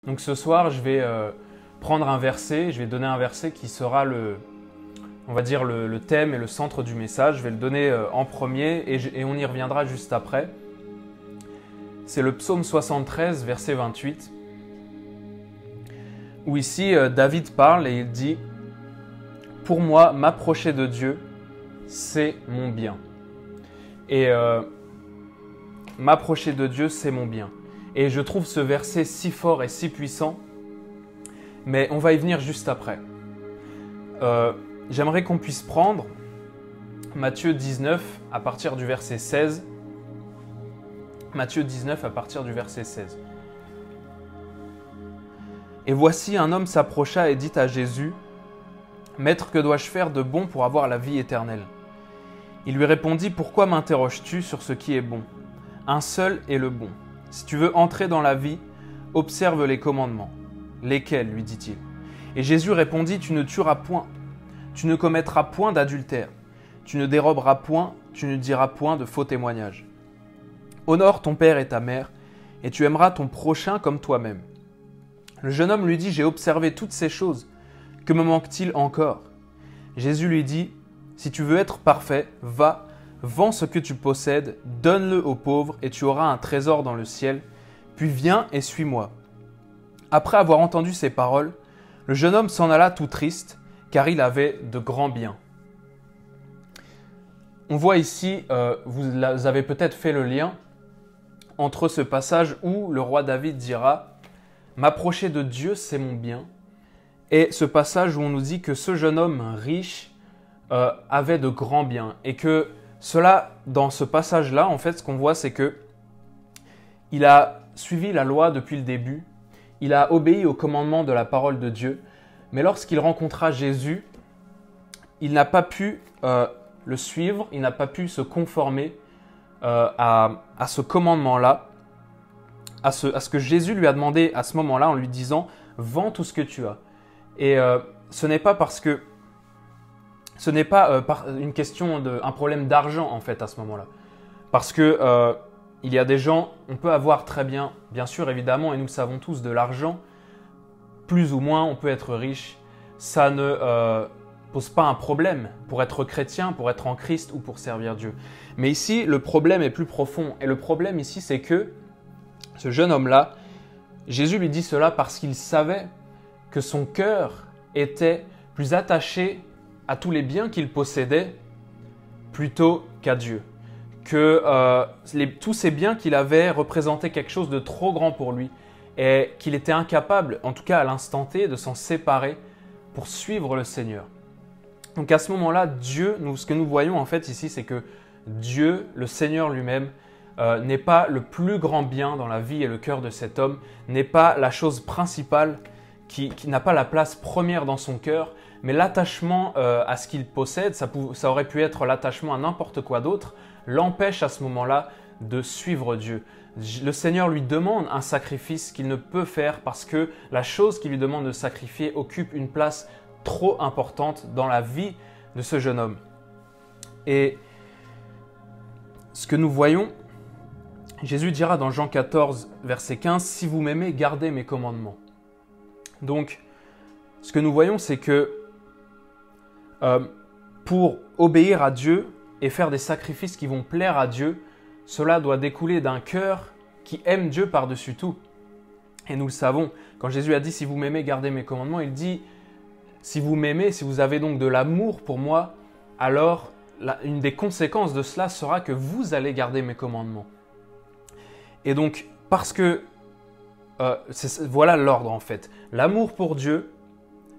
Donc ce soir, je vais prendre un verset, je vais donner un verset qui sera on va dire le thème et le centre du message. Je vais le donner en premier et on y reviendra juste après. C'est le psaume 73, verset 28, où ici David parle et il dit « Pour moi, m'approcher de Dieu, c'est mon bien. » Et m'approcher de Dieu, c'est mon bien. Et je trouve ce verset si fort et si puissant, mais on va y venir juste après. J'aimerais qu'on puisse prendre Matthieu 19 à partir du verset 16. Matthieu 19 à partir du verset 16. Et voici un homme s'approcha et dit à Jésus, « Maître, que dois-je faire de bon pour avoir la vie éternelle ?» Il lui répondit, « Pourquoi m'interroges-tu sur ce qui est bon? Un seul est le bon. Si tu veux entrer dans la vie, observe les commandements. » « Lesquels ?» lui dit-il. Et Jésus répondit, « Tu ne tueras point, tu ne commettras point d'adultère, tu ne déroberas point, tu ne diras point de faux témoignages. Honore ton père et ta mère, et tu aimeras ton prochain comme toi-même. » Le jeune homme lui dit, « J'ai observé toutes ces choses, que me manque-t-il encore ?» Jésus lui dit, « Si tu veux être parfait, va, vends ce que tu possèdes, donne-le aux pauvres, et tu auras un trésor dans le ciel, puis viens et suis-moi. » Après avoir entendu ces paroles, le jeune homme s'en alla tout triste, car il avait de grands biens. On voit ici, vous avez peut-être fait le lien entre ce passage où le roi David dira « M'approcher de Dieu, c'est mon bien » et ce passage où on nous dit que ce jeune homme riche avait de grands biens. Et que cela, dans ce passage-là, en fait, ce qu'on voit, c'est que il a suivi la loi depuis le début. Il a obéi au commandement de la parole de Dieu, mais lorsqu'il rencontra Jésus, il n'a pas pu le suivre, il n'a pas pu se conformer à ce commandement-là, à ce que Jésus lui a demandé à ce moment-là en lui disant « Vends tout ce que tu as ». Et ce n'est pas parce que ce n'est pas une question un problème d'argent en fait à ce moment-là, parce que il y a des gens, on peut avoir très bien sûr évidemment, et nous le savons tous, de l'argent, plus ou moins, on peut être riche. Ça ne pose pas un problème pour être chrétien, pour être en Christ ou pour servir Dieu. Mais ici, le problème est plus profond. Et le problème ici, c'est que ce jeune homme-là, Jésus lui dit cela parce qu'il savait que son cœur était plus attaché à tous les biens qu'il possédait plutôt qu'à Dieu. Que tous ces biens qu'il avait représentaient quelque chose de trop grand pour lui et qu'il était incapable, en tout cas à l'instant T, de s'en séparer pour suivre le Seigneur. Donc à ce moment-là, Dieu, ce que nous voyons en fait ici, c'est que Dieu, le Seigneur lui-même, n'est pas le plus grand bien dans la vie et le cœur de cet homme, n'est pas la chose principale qui n'a pas la place première dans son cœur, mais l'attachement à ce qu'il possède, ça aurait pu être l'attachement à n'importe quoi d'autre, l'empêche à ce moment-là de suivre Dieu. Le Seigneur lui demande un sacrifice qu'il ne peut faire parce que la chose qu'il lui demande de sacrifier occupe une place trop importante dans la vie de ce jeune homme. Et ce que nous voyons, Jésus dira dans Jean 14, verset 15, « Si vous m'aimez, gardez mes commandements. » Donc, ce que nous voyons, c'est que pour obéir à Dieu et faire des sacrifices qui vont plaire à Dieu, cela doit découler d'un cœur qui aime Dieu par-dessus tout. Et nous le savons, quand Jésus a dit « Si vous m'aimez, gardez mes commandements », il dit « Si vous m'aimez, si vous avez donc de l'amour pour moi, alors une des conséquences de cela sera que vous allez garder mes commandements. » Et donc, parce que voilà l'ordre en fait. L'amour pour Dieu,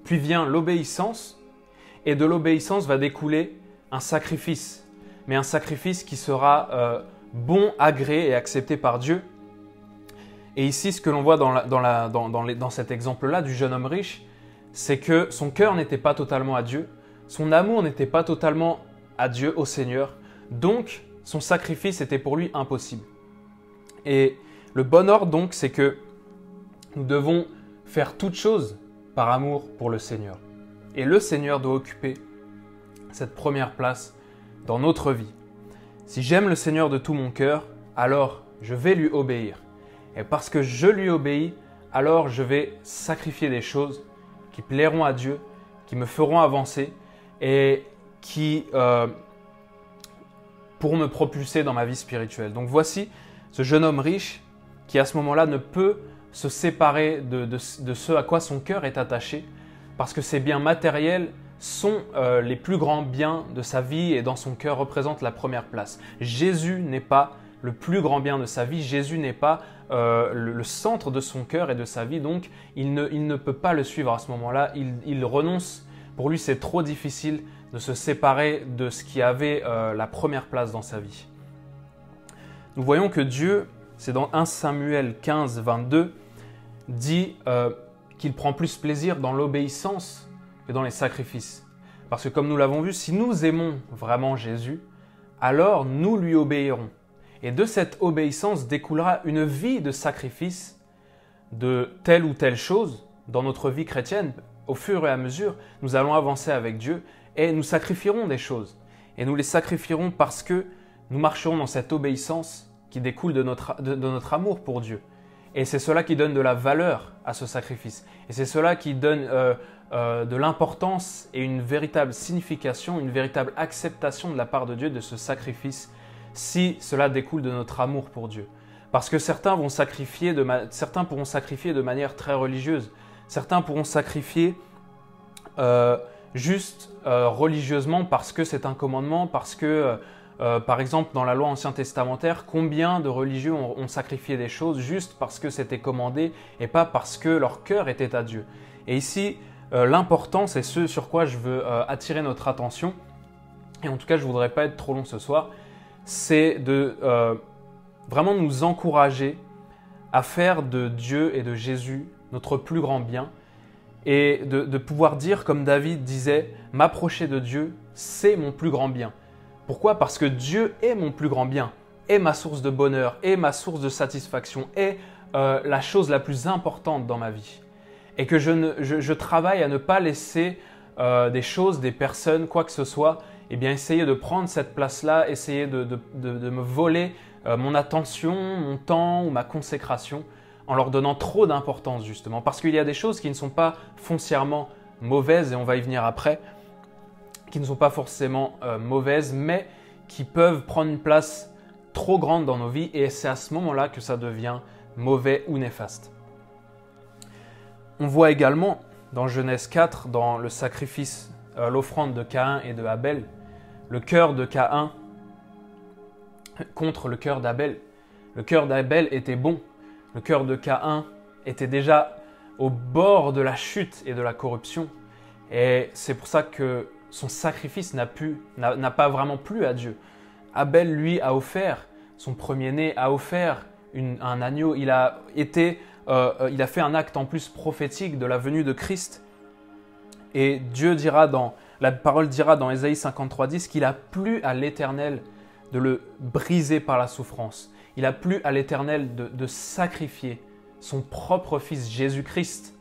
puis vient l'obéissance, et de l'obéissance va découler un sacrifice, mais un sacrifice qui sera bon, agréé et accepté par Dieu. Et ici, ce que l'on voit dans cet exemple-là du jeune homme riche, c'est que son cœur n'était pas totalement à Dieu, son amour n'était pas totalement à Dieu, au Seigneur, donc son sacrifice était pour lui impossible. Et le bon ordre donc, c'est que nous devons faire toutes choses par amour pour le Seigneur. Et le Seigneur doit occuper cette première place dans notre vie. Si j'aime le Seigneur de tout mon cœur, alors je vais lui obéir. Et parce que je lui obéis, alors je vais sacrifier des choses qui plairont à Dieu, qui me feront avancer et qui pourront me propulser dans ma vie spirituelle. Donc voici ce jeune homme riche qui à ce moment-là ne peut se séparer de ce à quoi son cœur est attaché parce que ces biens matériels sont les plus grands biens de sa vie et dans son cœur représentent la première place. Jésus n'est pas le plus grand bien de sa vie, Jésus n'est pas le centre de son cœur et de sa vie, donc il ne peut pas le suivre à ce moment-là, il renonce. Pour lui, c'est trop difficile de se séparer de ce qui avait la première place dans sa vie. Nous voyons que Dieu, c'est dans 1 Samuel 15, 22, dit qu'il prend plus plaisir dans l'obéissance que dans les sacrifices. Parce que comme nous l'avons vu, si nous aimons vraiment Jésus, alors nous lui obéirons. Et de cette obéissance découlera une vie de sacrifice de telle ou telle chose dans notre vie chrétienne. Au fur et à mesure, nous allons avancer avec Dieu et nous sacrifierons des choses. Et nous les sacrifierons parce que nous marcherons dans cette obéissance qui découle de notre amour pour Dieu. Et c'est cela qui donne de la valeur à ce sacrifice. Et c'est cela qui donne de l'importance et une véritable signification, une véritable acceptation de la part de Dieu de ce sacrifice si cela découle de notre amour pour Dieu. Parce que certains pourront sacrifier de manière très religieuse. Certains pourront sacrifier juste religieusement parce que c'est un commandement, parce que, par exemple, dans la loi ancien testamentaire, combien de religieux ont sacrifié des choses juste parce que c'était commandé et pas parce que leur cœur était à Dieu. Et ici, l'important, c'est ce sur quoi je veux attirer notre attention, et en tout cas, je ne voudrais pas être trop long ce soir, c'est de vraiment nous encourager à faire de Dieu et de Jésus notre plus grand bien et de pouvoir dire, comme David disait, « M'approcher de Dieu, c'est mon plus grand bien ». Pourquoi ? Parce que Dieu est mon plus grand bien, est ma source de bonheur, est ma source de satisfaction, est la chose la plus importante dans ma vie. Et que je travaille à ne pas laisser des choses, des personnes, quoi que ce soit, eh bien, essayer de prendre cette place-là, essayer de me voler mon attention, mon temps ou ma consécration en leur donnant trop d'importance justement. Parce qu'il y a des choses qui ne sont pas foncièrement mauvaises, et on va y venir après, qui ne sont pas forcément mauvaises, mais qui peuvent prendre une place trop grande dans nos vies et c'est à ce moment-là que ça devient mauvais ou néfaste. On voit également dans Genèse 4, dans le sacrifice, l'offrande de Caïn et de Abel, le cœur de Caïn contre le cœur d'Abel. Le cœur d'Abel était bon. Le cœur de Caïn était déjà au bord de la chute et de la corruption. Et c'est pour ça que son sacrifice n'a pas vraiment plu à Dieu. Abel, lui, a offert son premier-né, a offert un agneau. Il a fait un acte en plus prophétique de la venue de Christ. Et Dieu dira la parole dira dans Ésaïe 53:10 qu'il a plu à l'Éternel de le briser par la souffrance. Il a plu à l'Éternel de sacrifier son propre Fils Jésus-Christ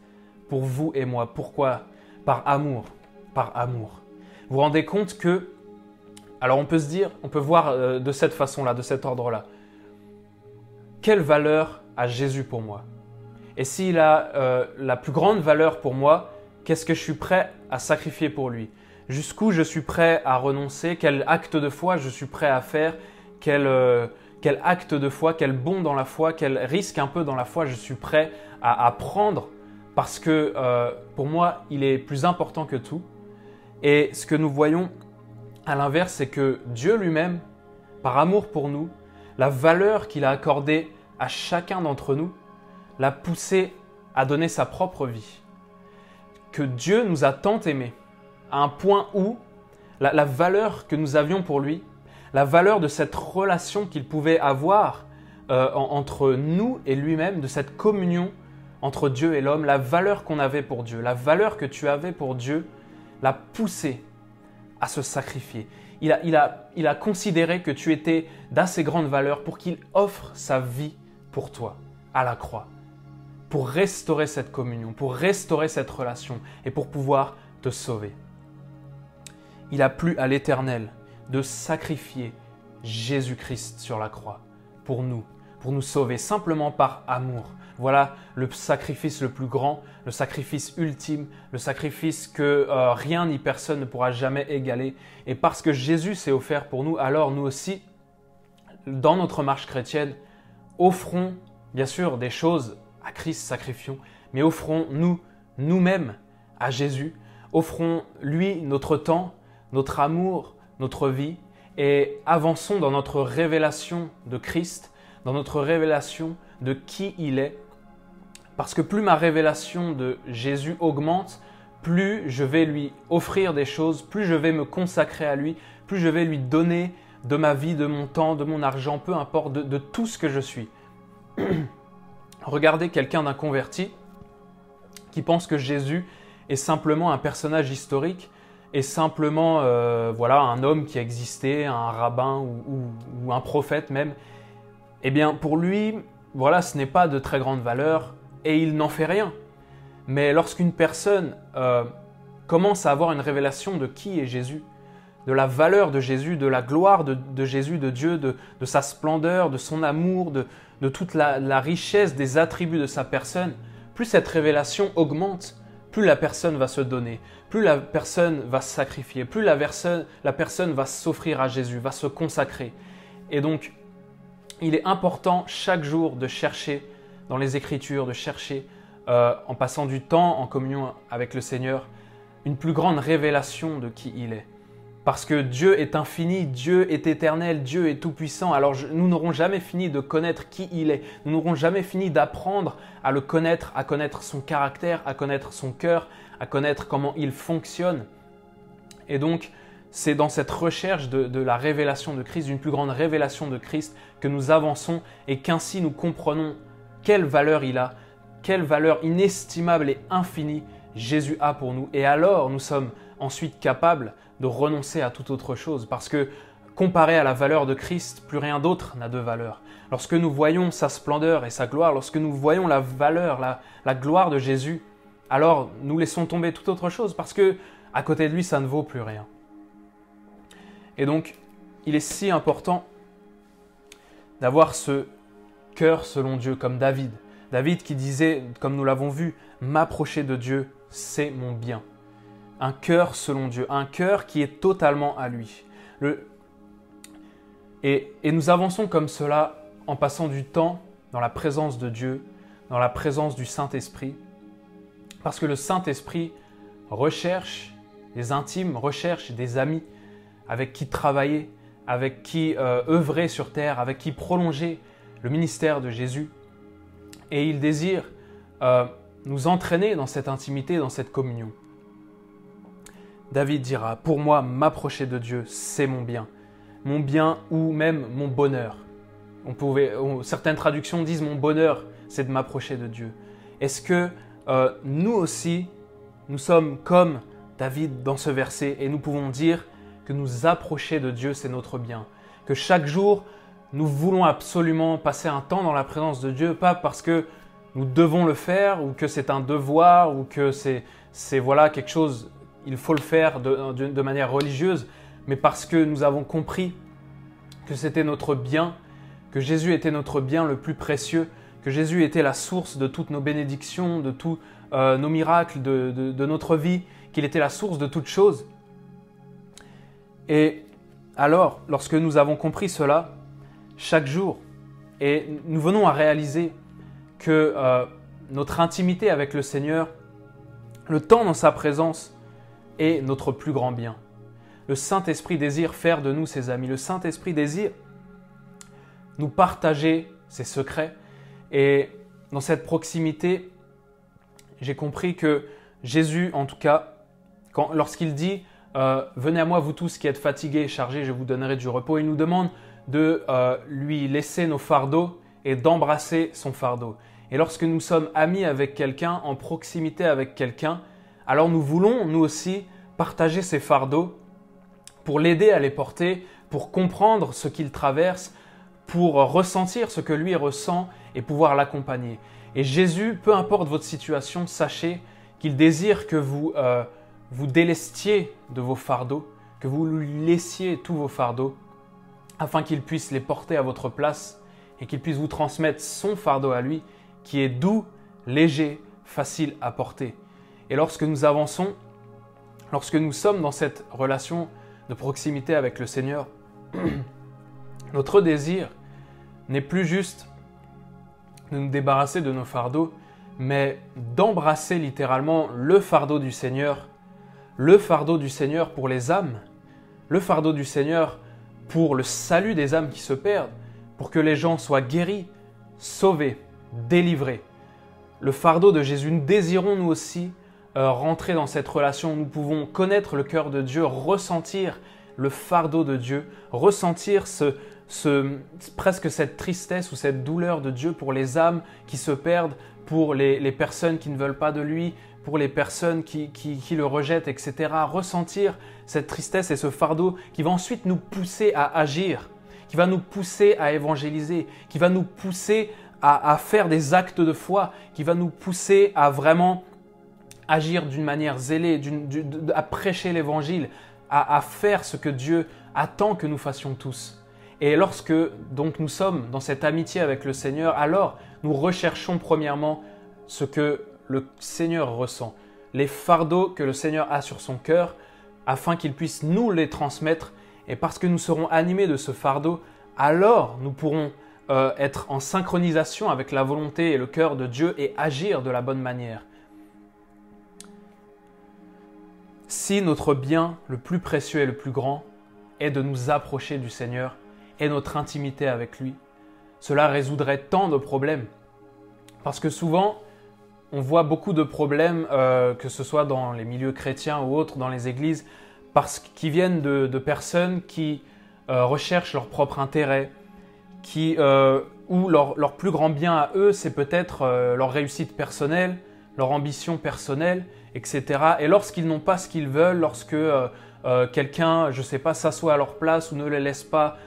pour vous et moi. Pourquoi ? Par amour. Par amour. Vous vous rendez compte que, alors on peut voir de cette façon-là, de cet ordre-là, quelle valeur a Jésus pour moi ? Et s'il a la plus grande valeur pour moi, qu'est-ce que je suis prêt à sacrifier pour lui ? Jusqu'où je suis prêt à renoncer ? Quel acte de foi je suis prêt à faire ? Quel acte de foi, quel bond dans la foi, quel risque un peu dans la foi je suis prêt à prendre parce que pour moi, il est plus important que tout. Et ce que nous voyons à l'inverse, c'est que Dieu lui-même, par amour pour nous, la valeur qu'il a accordée à chacun d'entre nous, l'a poussé à donner sa propre vie. Que Dieu nous a tant aimés à un point où la valeur que nous avions pour lui, la valeur de cette relation qu'il pouvait avoir entre nous et lui-même, de cette communion entre Dieu et l'homme, la valeur qu'on avait pour Dieu, la valeur que tu avais pour Dieu, l'a poussé à se sacrifier. Il a considéré que tu étais d'assez grande valeur pour qu'il offre sa vie pour toi à la croix, pour restaurer cette communion, pour restaurer cette relation et pour pouvoir te sauver. Il a plu à l'Éternel de sacrifier Jésus-Christ sur la croix pour nous, pour nous sauver, simplement par amour. Voilà le sacrifice le plus grand, le sacrifice ultime, le sacrifice que rien ni personne ne pourra jamais égaler. Et parce que Jésus s'est offert pour nous, alors nous aussi, dans notre marche chrétienne, offrons bien sûr des choses à Christ, sacrifions, mais offrons nous-mêmes à Jésus, offrons lui notre temps, notre amour, notre vie et avançons dans notre révélation de Christ, dans notre révélation de qui il est. Parce que plus ma révélation de Jésus augmente, plus je vais lui offrir des choses, plus je vais me consacrer à lui, plus je vais lui donner de ma vie, de mon temps, de mon argent, peu importe, de tout ce que je suis. Regardez quelqu'un d'inconverti qui pense que Jésus est simplement un personnage historique, est simplement voilà, un homme qui a existé, un rabbin ou un prophète même. Eh bien, pour lui, voilà, ce n'est pas de très grande valeur et il n'en fait rien. Mais lorsqu'une personne commence à avoir une révélation de qui est Jésus, de la valeur de Jésus, de la gloire de Jésus, de Dieu, de sa splendeur, de son amour, de toute la richesse des attributs de sa personne, plus cette révélation augmente, plus la personne va se donner, plus la personne va se sacrifier, plus la personne va s'offrir à Jésus, va se consacrer. Et donc, il est important chaque jour de chercher dans les Écritures, de chercher en passant du temps en communion avec le Seigneur, une plus grande révélation de qui il est. Parce que Dieu est infini, Dieu est éternel, Dieu est tout-puissant. Alors nous n'aurons jamais fini de connaître qui il est. Nous n'aurons jamais fini d'apprendre à le connaître, à connaître son caractère, à connaître son cœur, à connaître comment il fonctionne. Et donc, c'est dans cette recherche de la révélation de Christ, d'une plus grande révélation de Christ, que nous avançons et qu'ainsi nous comprenons quelle valeur il a, quelle valeur inestimable et infinie Jésus a pour nous. Et alors, nous sommes ensuite capables de renoncer à toute autre chose. Parce que comparé à la valeur de Christ, plus rien d'autre n'a de valeur. Lorsque nous voyons sa splendeur et sa gloire, lorsque nous voyons la valeur, la gloire de Jésus, alors nous laissons tomber toute autre chose parce que à côté de lui, ça ne vaut plus rien. Et donc, il est si important d'avoir ce cœur selon Dieu, comme David. David qui disait, comme nous l'avons vu, « M'approcher de Dieu, c'est mon bien ». Un cœur selon Dieu, un cœur qui est totalement à lui. Et nous avançons comme cela en passant du temps dans la présence de Dieu, dans la présence du Saint-Esprit. Parce que le Saint-Esprit recherche des intimes, recherche des amis avec qui travailler, avec qui œuvrer sur terre, avec qui prolonger le ministère de Jésus. Et il désire nous entraîner dans cette intimité, dans cette communion. David dira, « Pour moi, m'approcher de Dieu, c'est mon bien ou même mon bonheur. » Certaines traductions disent « Mon bonheur, c'est de m'approcher de Dieu. » Est-ce que nous aussi, nous sommes comme David dans ce verset et nous pouvons dire que nous approcher de Dieu, c'est notre bien. Que chaque jour, nous voulons absolument passer un temps dans la présence de Dieu, pas parce que nous devons le faire ou que c'est un devoir ou que c'est voilà, quelque chose, il faut le faire de manière religieuse, mais parce que nous avons compris que c'était notre bien, que Jésus était notre bien le plus précieux, que Jésus était la source de toutes nos bénédictions, de tous nos miracles, de notre vie, qu'il était la source de toutes choses. Et alors, lorsque nous avons compris cela, chaque jour, et nous venons à réaliser que notre intimité avec le Seigneur, le temps dans sa présence est notre plus grand bien. Le Saint-Esprit désire faire de nous ses amis. Le Saint-Esprit désire nous partager ses secrets. Et dans cette proximité, j'ai compris que Jésus, en tout cas, lorsqu'il dit « Venez à moi, vous tous qui êtes fatigués et chargés, je vous donnerai du repos », il nous demande de lui laisser nos fardeaux et d'embrasser son fardeau. Et lorsque nous sommes amis avec quelqu'un, en proximité avec quelqu'un, alors nous voulons, nous aussi, partager ces fardeaux pour l'aider à les porter, pour comprendre ce qu'il traverse, pour ressentir ce que lui ressent et pouvoir l'accompagner. Et Jésus, peu importe votre situation, sachez qu'il désire que vous vous délestiez de vos fardeaux, que vous lui laissiez tous vos fardeaux, afin qu'il puisse les porter à votre place et qu'il puisse vous transmettre son fardeau à lui, qui est doux, léger, facile à porter. Et lorsque nous avançons, lorsque nous sommes dans cette relation de proximité avec le Seigneur, notre désir n'est plus juste de nous débarrasser de nos fardeaux, mais d'embrasser littéralement le fardeau du Seigneur pour les âmes, le fardeau du Seigneur pour le salut des âmes qui se perdent, pour que les gens soient guéris, sauvés, délivrés. Le fardeau de Jésus, nous désirons nous aussi rentrer dans cette relation. Nous pouvons connaître le cœur de Dieu, ressentir le fardeau de Dieu, ressentir presque cette tristesse ou cette douleur de Dieu pour les âmes qui se perdent, pour les personnes qui ne veulent pas de lui, pour les personnes qui le rejettent, etc. Ressentir cette tristesse et ce fardeau qui va ensuite nous pousser à agir, qui va nous pousser à évangéliser, qui va nous pousser à faire des actes de foi, qui va nous pousser à vraiment agir d'une manière zélée, à prêcher l'évangile, à faire ce que Dieu attend que nous fassions tous. Et lorsque donc nous sommes dans cette amitié avec le Seigneur, alors nous recherchons premièrement ce que le Seigneur ressent, les fardeaux que le Seigneur a sur son cœur, afin qu'il puisse nous les transmettre. Et parce que nous serons animés de ce fardeau, alors nous pourrons être en synchronisation avec la volonté et le cœur de Dieu et agir de la bonne manière. Si notre bien le plus précieux et le plus grand est de nous approcher du Seigneur et notre intimité avec lui, cela résoudrait tant de problèmes. Parce que souvent, on voit beaucoup de problèmes, que ce soit dans les milieux chrétiens ou autres, dans les églises, qui viennent de personnes qui recherchent leur propre intérêt, où leur plus grand bien à eux, c'est peut-être leur réussite personnelle, leur ambition personnelle, etc. Et lorsqu'ils n'ont pas ce qu'ils veulent, lorsque quelqu'un, je ne sais pas, s'assoit à leur place ou ne les laisse pas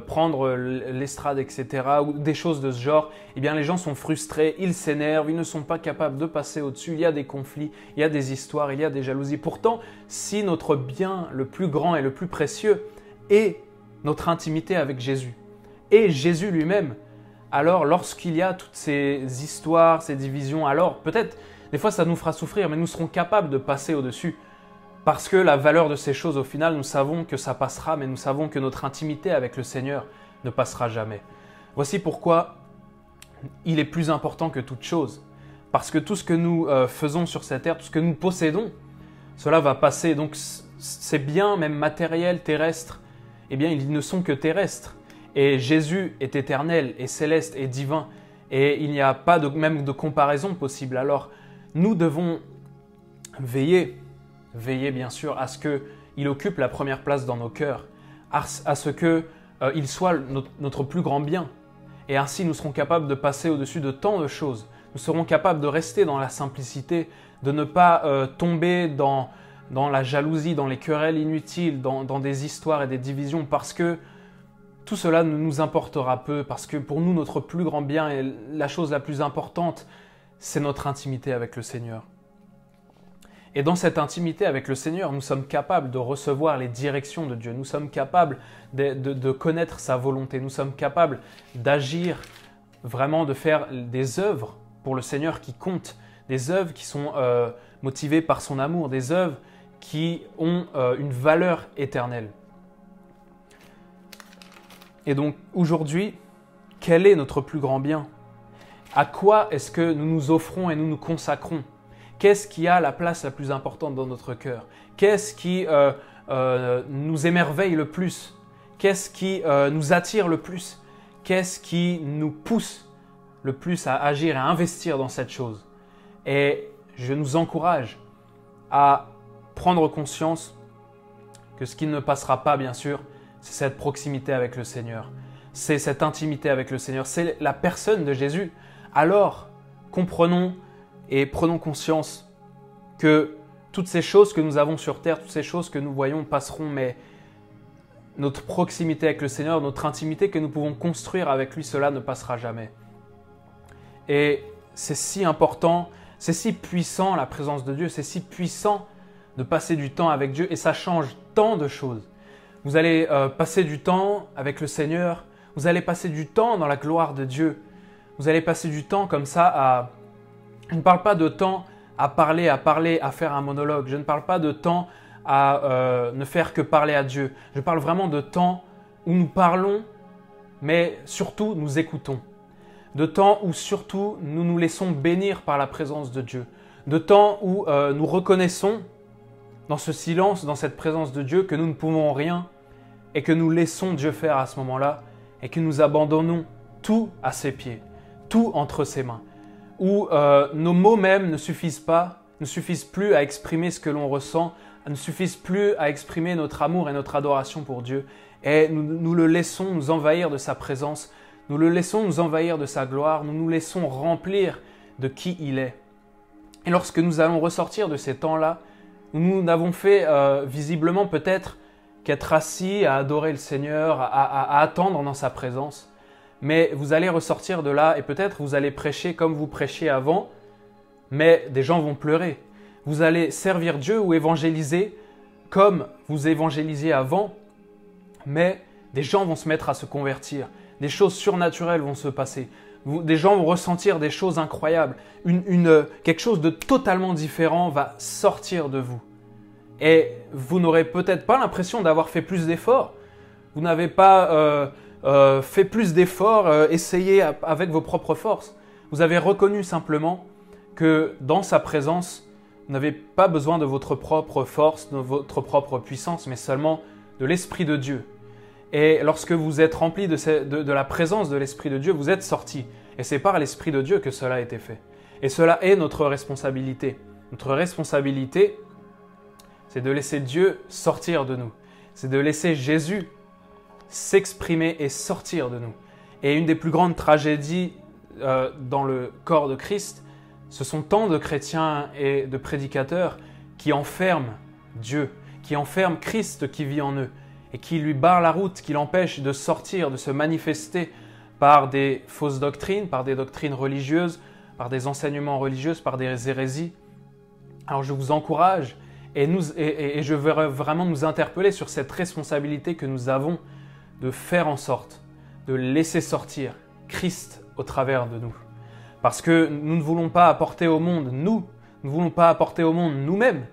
prendre l'estrade, etc., ou des choses de ce genre, eh bien les gens sont frustrés, ils s'énervent, ils ne sont pas capables de passer au-dessus, il y a des conflits, il y a des histoires, il y a des jalousies. Pourtant, si notre bien le plus grand et le plus précieux est notre intimité avec Jésus, et Jésus lui-même, alors lorsqu'il y a toutes ces histoires, ces divisions, alors peut-être, des fois ça nous fera souffrir, mais nous serons capables de passer au-dessus. Parce que la valeur de ces choses, au final, nous savons que ça passera, mais nous savons que notre intimité avec le Seigneur ne passera jamais. Voici pourquoi il est plus important que toute chose. Parce que tout ce que nous faisons sur cette terre, tout ce que nous possédons, cela va passer. Donc ces biens, même matériels, terrestres, eh bien, ils ne sont que terrestres. Et Jésus est éternel et céleste et divin. Et il n'y a pas même de comparaison possible. Alors, nous devons veiller bien sûr à ce qu'il occupe la première place dans nos cœurs, à ce qu'il soit notre plus grand bien. Et ainsi, nous serons capables de passer au-dessus de tant de choses. Nous serons capables de rester dans la simplicité, de ne pas tomber dans la jalousie, dans les querelles inutiles, dans des histoires et des divisions, parce que tout cela ne nous importera peu, parce que pour nous, notre plus grand bien et la chose la plus importante, c'est notre intimité avec le Seigneur. Et dans cette intimité avec le Seigneur, nous sommes capables de recevoir les directions de Dieu. Nous sommes capables de connaître sa volonté. Nous sommes capables d'agir, vraiment de faire des œuvres pour le Seigneur qui comptent. Des œuvres qui sont motivées par son amour. Des œuvres qui ont une valeur éternelle. Et donc aujourd'hui, quel est notre plus grand bien? À quoi est-ce que nous nous offrons et nous nous consacrons? Qu'est-ce qui a la place la plus importante dans notre cœur? Qu'est-ce qui nous émerveille le plus? Qu'est-ce qui nous attire le plus? Qu'est-ce qui nous pousse le plus à agir et à investir dans cette chose? Et je nous encourage à prendre conscience que ce qui ne passera pas, bien sûr, c'est cette proximité avec le Seigneur. C'est cette intimité avec le Seigneur. C'est la personne de Jésus. Alors, comprenons et prenons conscience que toutes ces choses que nous avons sur terre, toutes ces choses que nous voyons passeront, mais notre proximité avec le Seigneur, notre intimité que nous pouvons construire avec lui, cela ne passera jamais. Et c'est si important, c'est si puissant la présence de Dieu, c'est si puissant de passer du temps avec Dieu et ça change tant de choses. Vous allez passer du temps avec le Seigneur, Vous allez passer du temps dans la gloire de Dieu. Vous allez passer du temps comme ça à... Je ne parle pas de temps à parler, à faire un monologue. Je ne parle pas de temps à ne faire que parler à Dieu. Je parle vraiment de temps où nous parlons, mais surtout nous écoutons. De temps où surtout nous nous laissons bénir par la présence de Dieu. De temps où nous reconnaissons dans ce silence, dans cette présence de Dieu, que nous ne pouvons rien et que nous laissons Dieu faire à ce moment-là et que nous abandonnons tout à ses pieds, tout entre ses mains. Où nos mots même ne suffisent plus à exprimer ce que l'on ressent, ne suffisent plus à exprimer notre amour et notre adoration pour Dieu. Et nous le laissons nous envahir de sa présence, nous le laissons nous envahir de sa gloire, nous nous laissons remplir de qui il est. Et lorsque nous allons ressortir de ces temps-là, nous n'avons fait visiblement peut-être qu'être assis à adorer le Seigneur, à attendre dans sa présence. Mais vous allez ressortir de là et peut-être vous allez prêcher comme vous prêchiez avant, mais des gens vont pleurer. Vous allez servir Dieu ou évangéliser comme vous évangélisiez avant, mais des gens vont se mettre à se convertir. Des choses surnaturelles vont se passer. Des gens vont ressentir des choses incroyables. Quelque chose de totalement différent va sortir de vous. Et vous n'aurez peut-être pas l'impression d'avoir fait plus d'efforts. Vous n'avez pas fait plus d'efforts, essayé avec vos propres forces. Vous avez reconnu simplement que dans sa présence, vous n'avez pas besoin de votre propre force, de votre propre puissance, mais seulement de l'Esprit de Dieu. Et lorsque vous êtes rempli de la présence de l'Esprit de Dieu, vous êtes sorti. Et c'est par l'Esprit de Dieu que cela a été fait. Et cela est notre responsabilité. Notre responsabilité, c'est de laisser Dieu sortir de nous. C'est de laisser Jésus s'exprimer et sortir de nous. Et une des plus grandes tragédies dans le corps de Christ, ce sont tant de chrétiens et de prédicateurs qui enferment Dieu, qui enferment Christ qui vit en eux et qui lui barrent la route, qui l'empêchent de sortir, de se manifester par des fausses doctrines, par des doctrines religieuses, par des enseignements religieux, par des hérésies. Alors je vous encourage et je veux vraiment nous interpeller sur cette responsabilité que nous avons de faire en sorte de laisser sortir Christ au travers de nous. Parce que nous ne voulons pas apporter au monde, nous ne voulons pas apporter au monde nous-mêmes.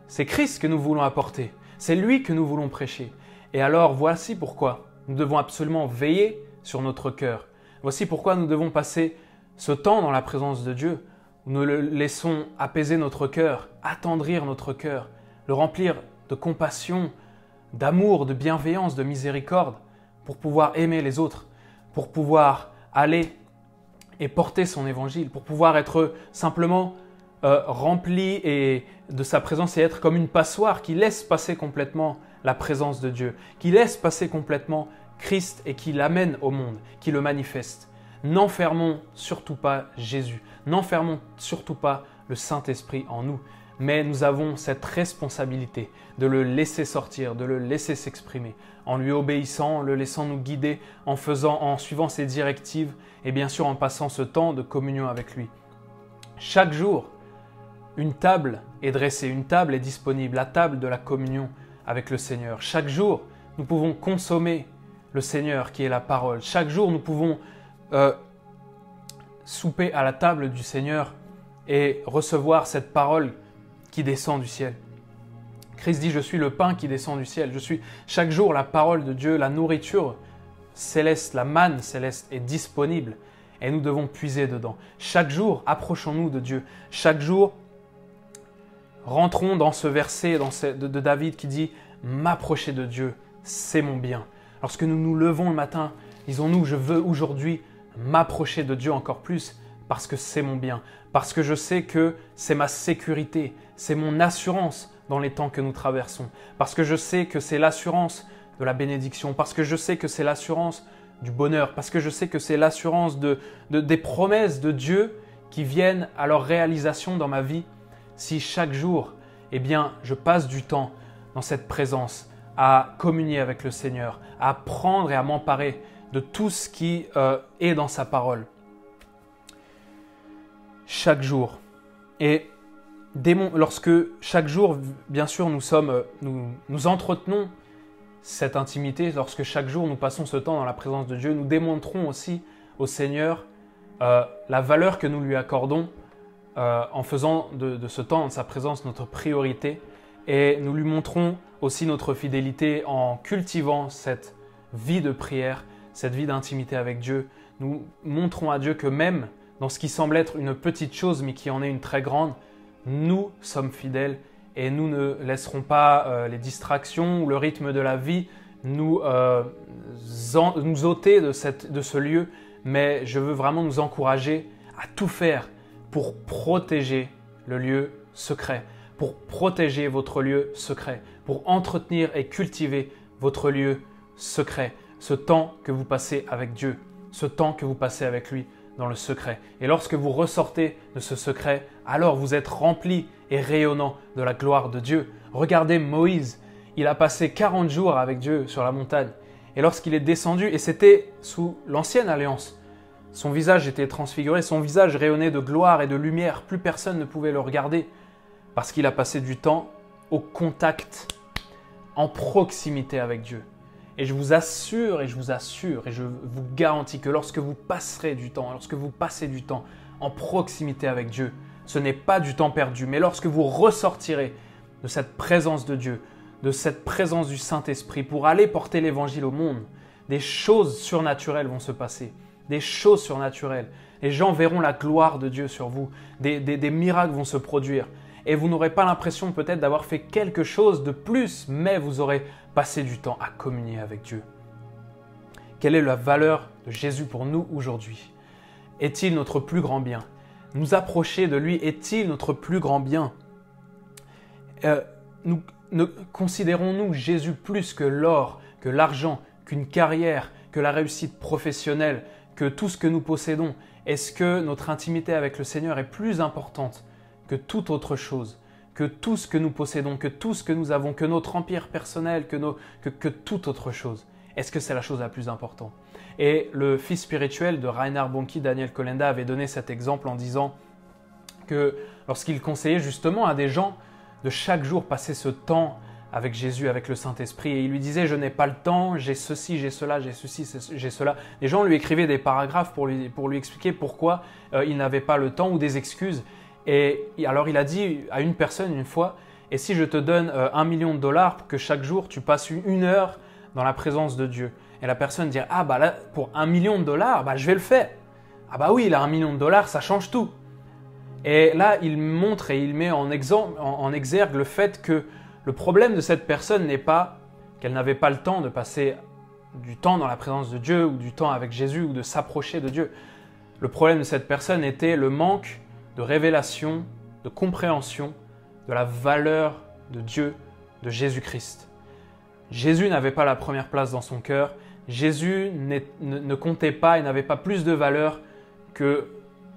C'est Christ que nous voulons apporter. C'est lui que nous voulons prêcher. Et alors, voici pourquoi nous devons absolument veiller sur notre cœur. Voici pourquoi nous devons passer ce temps dans la présence de Dieu, où nous le laissons apaiser notre cœur, attendrir notre cœur, le remplir de compassion, d'amour, de bienveillance, de miséricorde, pour pouvoir aimer les autres, pour pouvoir aller et porter son évangile, pour pouvoir être simplement rempli de sa présence et être comme une passoire qui laisse passer complètement la présence de Dieu, qui laisse passer complètement Christ et qui l'amène au monde, qui le manifeste. N'enfermons surtout pas Jésus, n'enfermons surtout pas le Saint-Esprit en nous, mais nous avons cette responsabilité de le laisser sortir, de le laisser s'exprimer, en lui obéissant, en le laissant nous guider, en suivant ses directives et bien sûr en passant ce temps de communion avec lui. Chaque jour, une table est dressée, une table est disponible, la table de la communion avec le Seigneur. Chaque jour, nous pouvons consommer le Seigneur qui est la parole. Chaque jour, nous pouvons souper à la table du Seigneur et recevoir cette parole qui descend du ciel. Christ dit « Je suis le pain qui descend du ciel ». Je suis chaque jour la parole de Dieu, la nourriture céleste, la manne céleste est disponible et nous devons puiser dedans. Chaque jour, approchons-nous de Dieu. Chaque jour, rentrons dans ce verset de David qui dit « M'approcher de Dieu, c'est mon bien ». Lorsque nous nous levons le matin, disons-nous « Je veux aujourd'hui m'approcher de Dieu encore plus parce que c'est mon bien, parce que je sais que c'est ma sécurité, c'est mon assurance dans les temps que nous traversons, parce que je sais que c'est l'assurance de la bénédiction, parce que je sais que c'est l'assurance du bonheur, parce que je sais que c'est l'assurance des promesses de Dieu qui viennent à leur réalisation dans ma vie. Si chaque jour, eh bien, je passe du temps dans cette présence à communier avec le Seigneur, à apprendre et à m'emparer de tout ce qui est dans sa parole. Chaque jour. Et lorsque chaque jour, bien sûr, nous entretenons cette intimité, lorsque chaque jour nous passons ce temps dans la présence de Dieu, nous démontrons aussi au Seigneur la valeur que nous lui accordons en faisant de ce temps, de sa présence, notre priorité. Et nous lui montrons aussi notre fidélité en cultivant cette vie de prière, cette vie d'intimité avec Dieu. Nous montrons à Dieu que même dans ce qui semble être une petite chose, mais qui en est une très grande, nous sommes fidèles et nous ne laisserons pas les distractions ou le rythme de la vie nous ôter de ce lieu, mais je veux vraiment nous encourager à tout faire pour protéger le lieu secret, pour protéger votre lieu secret, pour entretenir et cultiver votre lieu secret, ce temps que vous passez avec Dieu, ce temps que vous passez avec lui dans le secret. Et lorsque vous ressortez de ce secret, alors vous êtes remplis et rayonnants de la gloire de Dieu. Regardez Moïse, il a passé 40 jours avec Dieu sur la montagne. Et lorsqu'il est descendu, et c'était sous l'ancienne alliance, son visage était transfiguré, son visage rayonnait de gloire et de lumière. Plus personne ne pouvait le regarder parce qu'il a passé du temps au contact, en proximité avec Dieu. Et je vous assure et je vous garantis que lorsque vous passerez du temps, lorsque vous passez du temps en proximité avec Dieu, ce n'est pas du temps perdu, mais lorsque vous ressortirez de cette présence de Dieu, de cette présence du Saint-Esprit pour aller porter l'Évangile au monde, des choses surnaturelles vont se passer. Des choses surnaturelles. Les gens verront la gloire de Dieu sur vous. Des miracles vont se produire. Et vous n'aurez pas l'impression peut-être d'avoir fait quelque chose de plus, mais vous aurez passé du temps à communier avec Dieu. Quelle est la valeur de Jésus pour nous aujourd'hui? Est-il notre plus grand bien? Nous approcher de lui est-il notre plus grand bien? Considérons-nous Jésus plus que l'or, que l'argent, qu'une carrière, que la réussite professionnelle, que tout ce que nous possédons? Est-ce que notre intimité avec le Seigneur est plus importante que toute autre chose, que tout ce que nous possédons, que tout ce que nous avons, que notre empire personnel, que toute autre chose? Est-ce que c'est la chose la plus importante? Et le fils spirituel de Reinhard Bonnke, Daniel Kolenda, avait donné cet exemple en disant que lorsqu'il conseillait justement à des gens de chaque jour passer ce temps avec Jésus, avec le Saint-Esprit, et il lui disait « je n'ai pas le temps, j'ai ceci, j'ai cela, j'ai ceci, j'ai cela ». Les gens lui écrivaient des paragraphes pour lui expliquer pourquoi il n'avait pas le temps ou des excuses. Et alors il a dit à une personne une fois « et si je te donne $1 million pour que chaque jour tu passes une heure dans la présence de Dieu ?» Et la personne dit « ah bah là, pour $1 million, bah, je vais le faire. » Ah bah oui, là, $1 million, ça change tout. Et là, il montre et il met en exergue le fait que le problème de cette personne n'est pas qu'elle n'avait pas le temps de passer du temps dans la présence de Dieu ou du temps avec Jésus ou de s'approcher de Dieu. Le problème de cette personne était le manque de révélation, de compréhension de la valeur de Dieu, de Jésus-Christ. Jésus n'avait pas la première place dans son cœur. Jésus ne comptait pas et n'avait pas plus de valeur que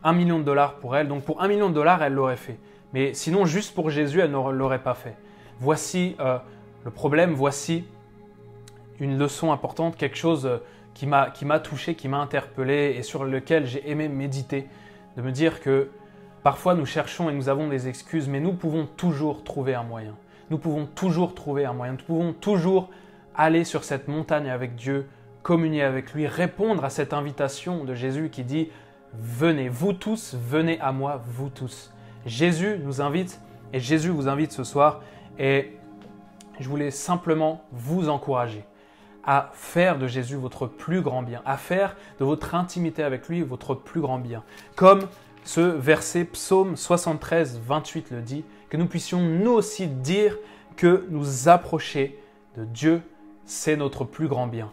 $1 million pour elle. Donc pour $1 million, elle l'aurait fait. Mais sinon, juste pour Jésus, elle ne l'aurait pas fait. Voici le problème, voici une leçon importante, quelque chose qui m'a touché, qui m'a interpellé et sur lequel j'ai aimé méditer, de me dire que parfois nous cherchons et nous avons des excuses, mais nous pouvons toujours trouver un moyen. Nous pouvons toujours trouver un moyen. Nous pouvons toujours aller sur cette montagne avec Dieu, communier avec lui, répondre à cette invitation de Jésus qui dit « Venez, vous tous, venez à moi, vous tous ». Jésus nous invite et Jésus vous invite ce soir. Et je voulais simplement vous encourager à faire de Jésus votre plus grand bien, à faire de votre intimité avec lui votre plus grand bien. Comme ce verset Psaume 73, 28 le dit, que nous puissions nous aussi dire que nous approcher de Dieu, c'est notre plus grand bien.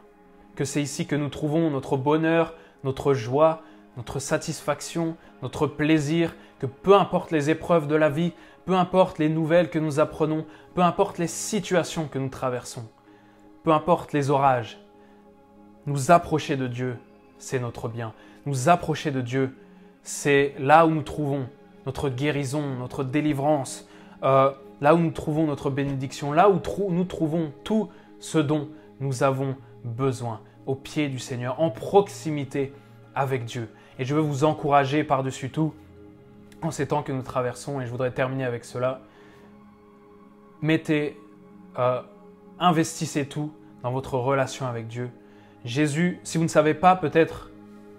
Que c'est ici que nous trouvons notre bonheur, notre joie, notre satisfaction, notre plaisir, que peu importe les épreuves de la vie, peu importe les nouvelles que nous apprenons, peu importe les situations que nous traversons, peu importe les orages, nous approcher de Dieu, c'est notre bien. Nous approcher de Dieu, c'est là où nous trouvons notre guérison, notre délivrance, là où nous trouvons notre bénédiction, là où nous trouvons tout ce dont nous avons besoin, au pied du Seigneur, en proximité avec Dieu. Et je veux vous encourager par-dessus tout, en ces temps que nous traversons, et je voudrais terminer avec cela, investissez tout dans votre relation avec Dieu. Jésus, si vous ne savez pas peut-être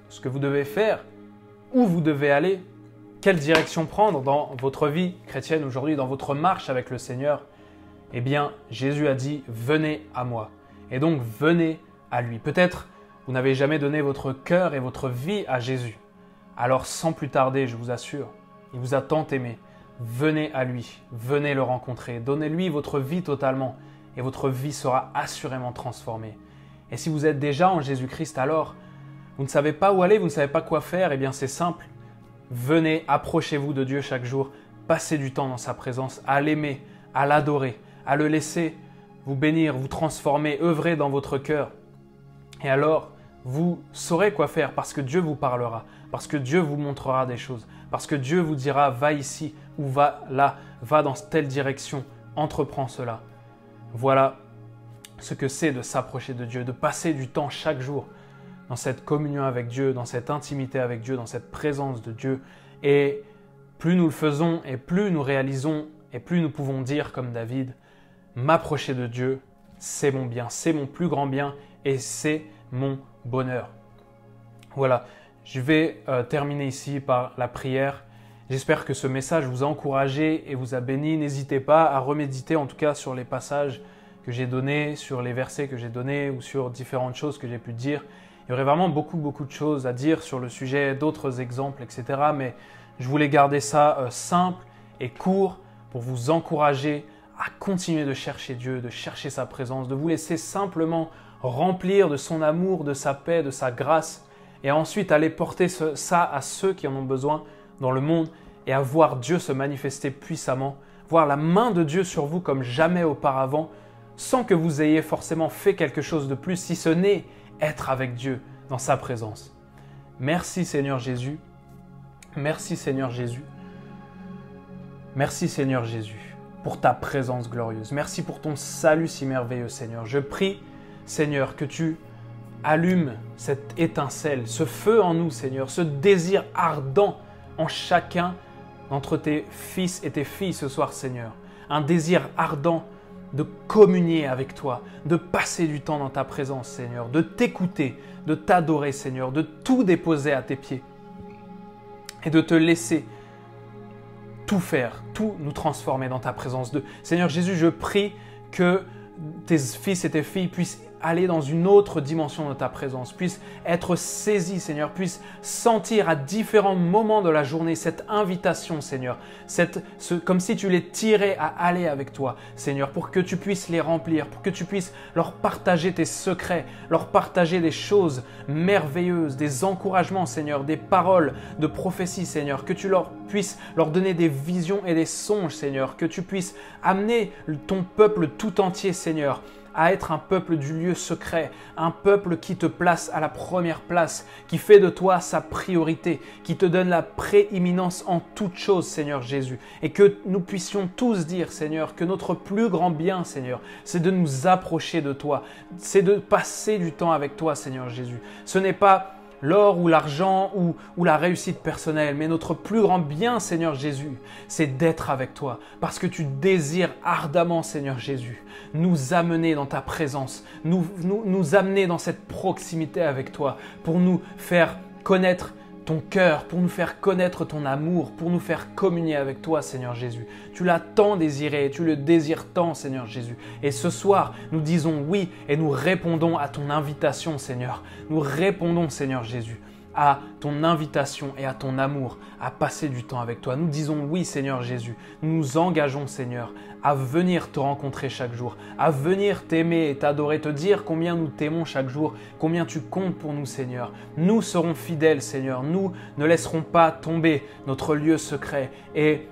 ce que vous devez faire, où vous devez aller, quelle direction prendre dans votre vie chrétienne aujourd'hui, dans votre marche avec le Seigneur, eh bien, Jésus a dit « Venez à moi ». Et donc, venez à lui. Peut-être vous n'avez jamais donné votre cœur et votre vie à Jésus. Alors, sans plus tarder, je vous assure, il vous a tant aimé. Venez à lui, venez le rencontrer, donnez-lui votre vie totalement et votre vie sera assurément transformée. Et si vous êtes déjà en Jésus-Christ, alors vous ne savez pas où aller, vous ne savez pas quoi faire, eh bien c'est simple. Venez, approchez-vous de Dieu chaque jour, passez du temps dans sa présence, à l'aimer, à l'adorer, à le laisser vous bénir, vous transformer, œuvrer dans votre cœur. Et alors, vous saurez quoi faire parce que Dieu vous parlera, parce que Dieu vous montrera des choses, parce que Dieu vous dira « va ici » ou « va là, va dans telle direction, entreprends cela ». Voilà ce que c'est de s'approcher de Dieu, de passer du temps chaque jour dans cette communion avec Dieu, dans cette intimité avec Dieu, dans cette présence de Dieu. Et plus nous le faisons et plus nous réalisons et plus nous pouvons dire comme David « m'approcher de Dieu, c'est mon bien, c'est mon plus grand bien et c'est mon bonheur ». Voilà, je vais terminer ici par la prière. J'espère que ce message vous a encouragé et vous a béni. N'hésitez pas à reméditer en tout cas sur les passages que j'ai donnés, sur les versets que j'ai donnés ou sur différentes choses que j'ai pu dire. Il y aurait vraiment beaucoup de choses à dire sur le sujet, d'autres exemples, etc. Mais je voulais garder ça simple et court pour vous encourager à continuer de chercher Dieu, de chercher sa présence, de vous laisser simplement remplir de son amour, de sa paix, de sa grâce et ensuite aller porter ça à ceux qui en ont besoin dans le monde et à voir Dieu se manifester puissamment, voir la main de Dieu sur vous comme jamais auparavant, sans que vous ayez forcément fait quelque chose de plus, si ce n'est être avec Dieu dans sa présence. Merci Seigneur Jésus. Merci Seigneur Jésus. Merci Seigneur Jésus pour ta présence glorieuse. Merci pour ton salut si merveilleux Seigneur. Je prie Seigneur que tu allumes cette étincelle, ce feu en nous Seigneur, ce désir ardent en chacun d'entre tes fils et tes filles ce soir Seigneur. Un désir ardent de communier avec toi, de passer du temps dans ta présence Seigneur, de t'écouter, de t'adorer Seigneur, de tout déposer à tes pieds et de te laisser tout faire, tout nous transformer dans ta présence. Seigneur Jésus, je prie que tes fils et tes filles puissent aller dans une autre dimension de ta présence, puissent être saisis, Seigneur, puissent sentir à différents moments de la journée cette invitation, Seigneur, comme si tu les tirais à aller avec toi, Seigneur, pour que tu puisses les remplir, pour que tu puisses leur partager tes secrets, leur partager des choses merveilleuses, des encouragements, Seigneur, des paroles de prophétie, Seigneur, que tu puisses leur donner des visions et des songes, Seigneur, que tu puisses amener ton peuple tout entier, Seigneur, à être un peuple du lieu secret, un peuple qui te place à la première place, qui fait de toi sa priorité, qui te donne la prééminence en toutes choses, Seigneur Jésus. Et que nous puissions tous dire, Seigneur, que notre plus grand bien, Seigneur, c'est de nous approcher de toi, c'est de passer du temps avec toi, Seigneur Jésus. Ce n'est pas l'or ou l'argent ou la réussite personnelle, mais notre plus grand bien, Seigneur Jésus, c'est d'être avec toi, parce que tu désires ardemment, Seigneur Jésus, nous amener dans ta présence, nous amener dans cette proximité avec toi, pour nous faire connaître ton cœur, pour nous faire connaître ton amour, pour nous faire communier avec toi, Seigneur Jésus. Tu l'as tant désiré, tu le désires tant, Seigneur Jésus. Et ce soir, nous disons oui et nous répondons à ton invitation, Seigneur. Nous répondons, Seigneur Jésus, à ton invitation et à ton amour, à passer du temps avec toi. Nous disons oui, Seigneur Jésus. Nous nous engageons, Seigneur, à venir te rencontrer chaque jour, à venir t'aimer et t'adorer, te dire combien nous t'aimons chaque jour, combien tu comptes pour nous, Seigneur. Nous serons fidèles, Seigneur. Nous ne laisserons pas tomber notre lieu secret et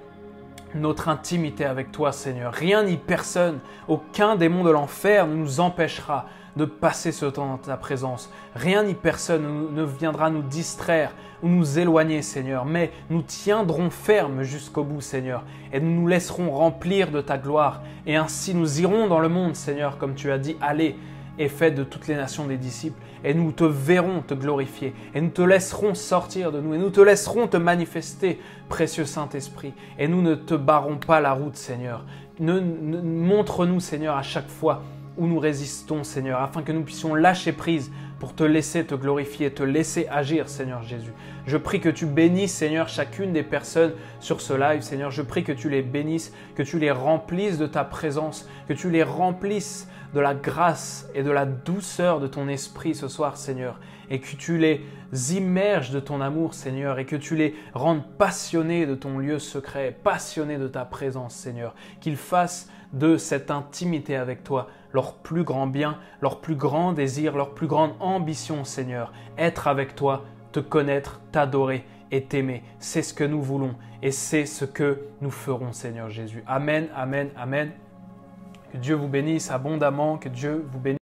notre intimité avec toi, Seigneur. Rien ni personne, aucun démon de l'enfer ne nous empêchera de passer ce temps dans ta présence. Rien ni personne ne viendra nous distraire ou nous éloigner, Seigneur, mais nous tiendrons ferme jusqu'au bout, Seigneur, et nous nous laisserons remplir de ta gloire. Et ainsi nous irons dans le monde, Seigneur, comme tu as dit, allez et faites de toutes les nations des disciples, et nous te verrons te glorifier, et nous te laisserons sortir de nous, et nous te laisserons te manifester, précieux Saint-Esprit, et nous ne te barrons pas la route, Seigneur. Montre-nous, Seigneur, à chaque fois où nous résistons, Seigneur, afin que nous puissions lâcher prise pour te laisser te glorifier, te laisser agir, Seigneur Jésus. Je prie que tu bénisses, Seigneur, chacune des personnes sur ce live, Seigneur. Je prie que tu les bénisses, que tu les remplisses de ta présence, que tu les remplisses de la grâce et de la douceur de ton esprit ce soir, Seigneur, et que tu les immerges de ton amour, Seigneur, et que tu les rendes passionnés de ton lieu secret, passionnés de ta présence, Seigneur, qu'ils fassent de cette intimité avec toi leur plus grand bien, leur plus grand désir, leur plus grande ambition, Seigneur. Être avec toi, te connaître, t'adorer et t'aimer. C'est ce que nous voulons et c'est ce que nous ferons, Seigneur Jésus. Amen, amen, amen. Que Dieu vous bénisse abondamment, que Dieu vous bénisse.